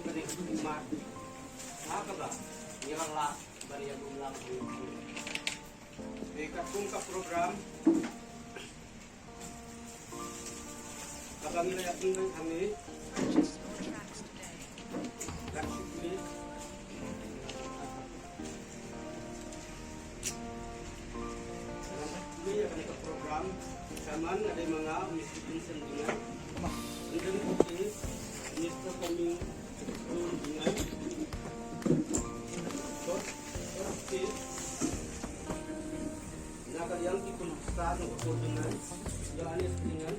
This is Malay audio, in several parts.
kadi kumat nakaba ngilang la bari yang ulang dekat ka program abang nila yakin kami ini akan ke program zaman ada mga miskin sendingan dan putih Mr. Coming dengan oke nah kalian ikut start untuk dengan Yohanes dengan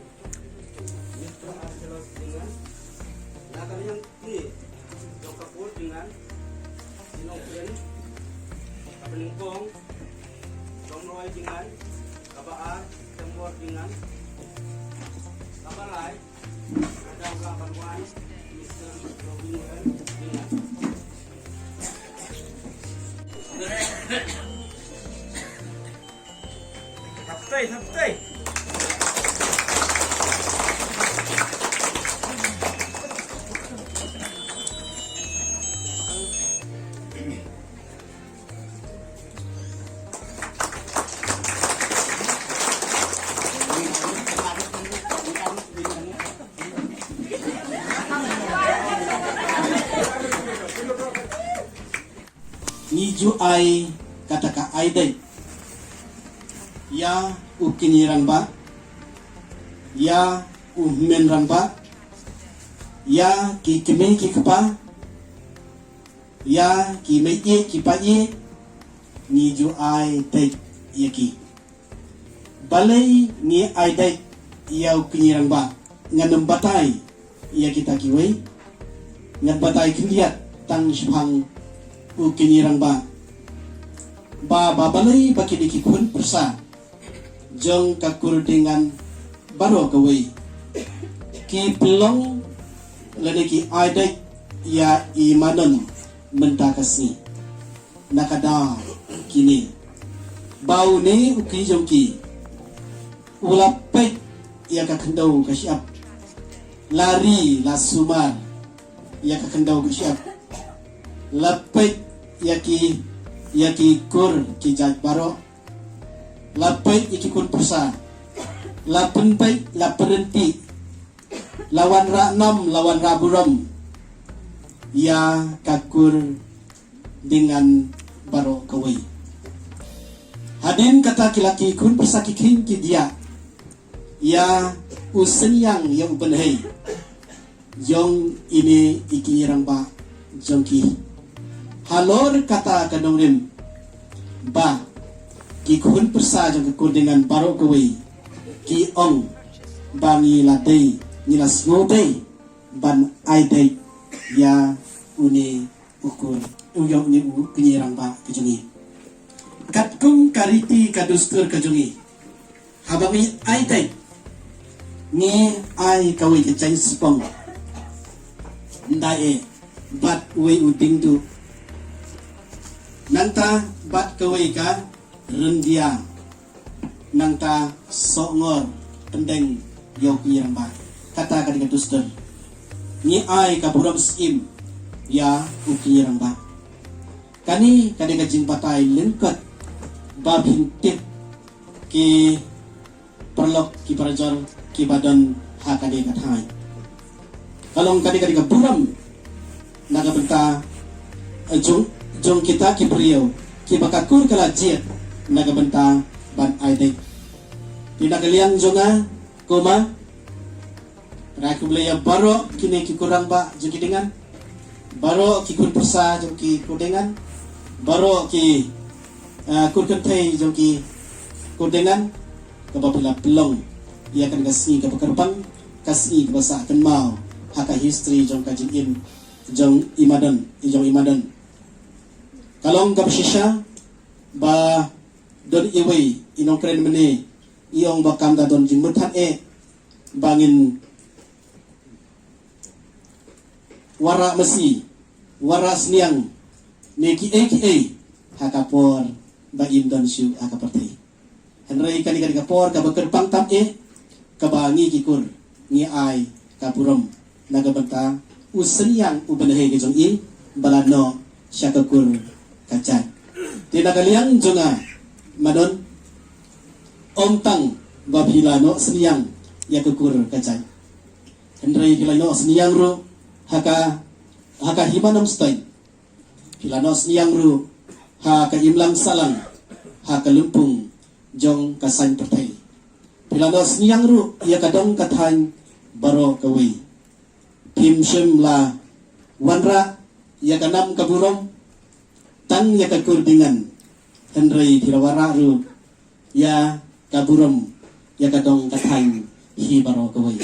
Mr. Arcelos dengan nah kalian ini Dokapur dengan Sinopren Kapeningkong Domroy dengan Kabaar Tembor dengan Kabalay ada ulapan wan Mr. Robinson dengan Sabtay Niju ay kataka ay day ya ukinirang ba ya umenrang ba ya kikime kikpa ya kimeye kipaye niju ay day yaki balay ni ay day ya ukinirang ba nganam batay ya kita kiway ngan batay kindiat tang shpang ukinirang ba babalay bakidiki kun persa jong kakur dengan baro gawai ki pelong ladeki aidai ya imanon mentakasi nakada kini bau ne uki jongki ulapet ya kakendau kasyap lari la sumar ya kakendau kasyap lapet yaki kur kijat baro lapet yaki kur persa lapen pai laperenti lawan raknam lawan raburam ya kakur dengan baro kawai hadin kata kilaki kun persa kikin kidia ya usen yang benhei jong ini ikirang ba jongki halor kata kadongrim ba ki kun persa jong kur dengan baro kawai ki ong bangi latei nilas ngotei ban aidei ya uni ukur uyong ni kenyirang ba kejungi katkum kariti kadustur kejungi habangi aidei ni ai kawai kecai sepong ndae bat we uding tu nanta bat kawai ka rendia nanta songor pendeng yoki yang ba kata kadang duster ni ai ka buram skim ya uki yang ba kani kadang jimpatai lengkat babin tip ki perlok ki parajor ki badan hakade kathai kalong kadang buram naga benta jong kita ki priyo ki bakakur kala jet naga benta ban aidek pinagalian jonga koma rakublaya baro kini ki kurang ba joki dengan baro ki kun persa joki kudengan baro ki kun kentai joki kudengan kabapila pelong ia akan kasih ke pekerbang kasih ke basa akan mau haka history jong kajin jong imadan kalong kapsisya ba don iway inong kren mene iyong bakam da don jingmutan bangin wara mesi wara sniang neki hakapor ba imdan syu hakapartay henry kani kapor ka bekerpang tam kabangi kikur ni ay kapurom nagabanta useniang ubenahe ke jong i balano syakakur kacai tina kaliang jonga madon om tang babhilano seniang yakakur kacai hendrai hilano seniang ru haka himanam stain hilano seniang ru haka imlang salang haka lumpung jong kasan pertai hilano seniang ru yakadong kathan baro kawi Pim Shem la wanra yakanam kaburom tang yakakur dengan Henry Tirawara ru ya kaburom yakadong katang hi baro kawai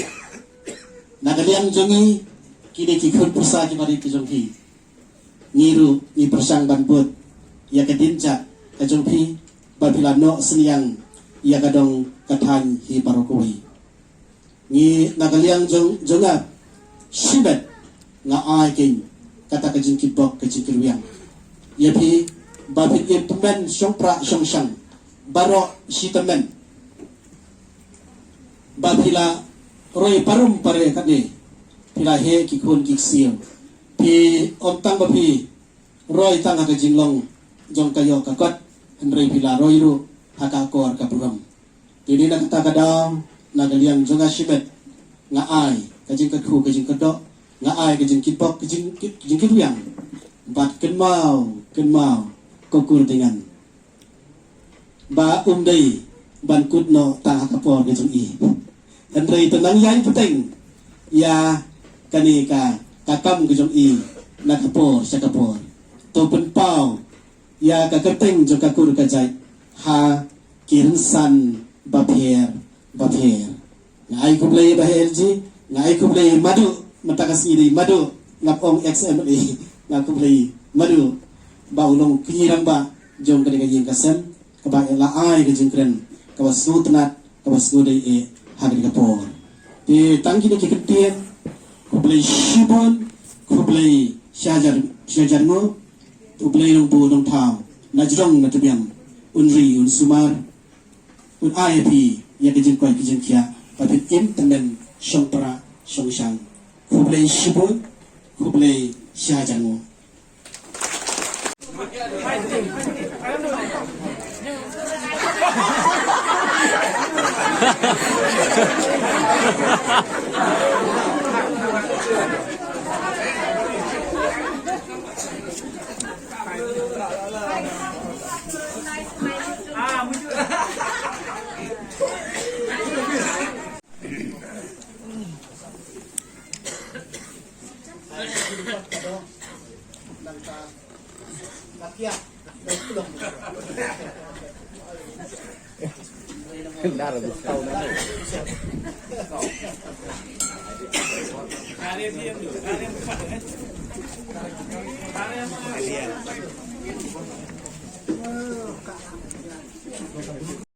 nagaliang jongi kini kikun persa kimari kijonghi niru ni persang banput yakadinca kajonghi babilano seniang yakadong katang hi baro kawai ni nagaliang jonga Shibat nga ai king kata kajing kibok kajing kirwiang yapi babit implement syong pra syong syang baro shitamen babila roy parum pare kane pila he kikun kiksio pi omtang bapi roy tang kajing long jong kayo kakot henry pila roy ru hakakor kapuram tini na kata kadang nagaliang jonga shibat nga ai kajing kakhu kajing kedok nga ai kajing kipok kajing kirwiang bat kenmau kokur dengan ba dei ban kutno ta hakapor kajing i hendrai tenang yang penting ya kanika kakam kajing i nakapor sakapor to penpau ya kaketeng jo kakur kajai ha kirinsan bapher ngai kublai bahelji ngai kublai madu matakasi di madu ngapong XMA ngakublai madu baulong kinyiramba jom kadang yang kasem kabak la ai ke jengkren kawasu tenat kawasu dei e hagri kapor di tangki ni kiketien kublai shibon kublai shajarno kublai longbu long tau najrong natubiam unri un sumar un IAP ya ke jengkoi ke jengkia papit im tenden syong pra syong syang kublai shibun kublai shajango Kendaraan di tahun ini.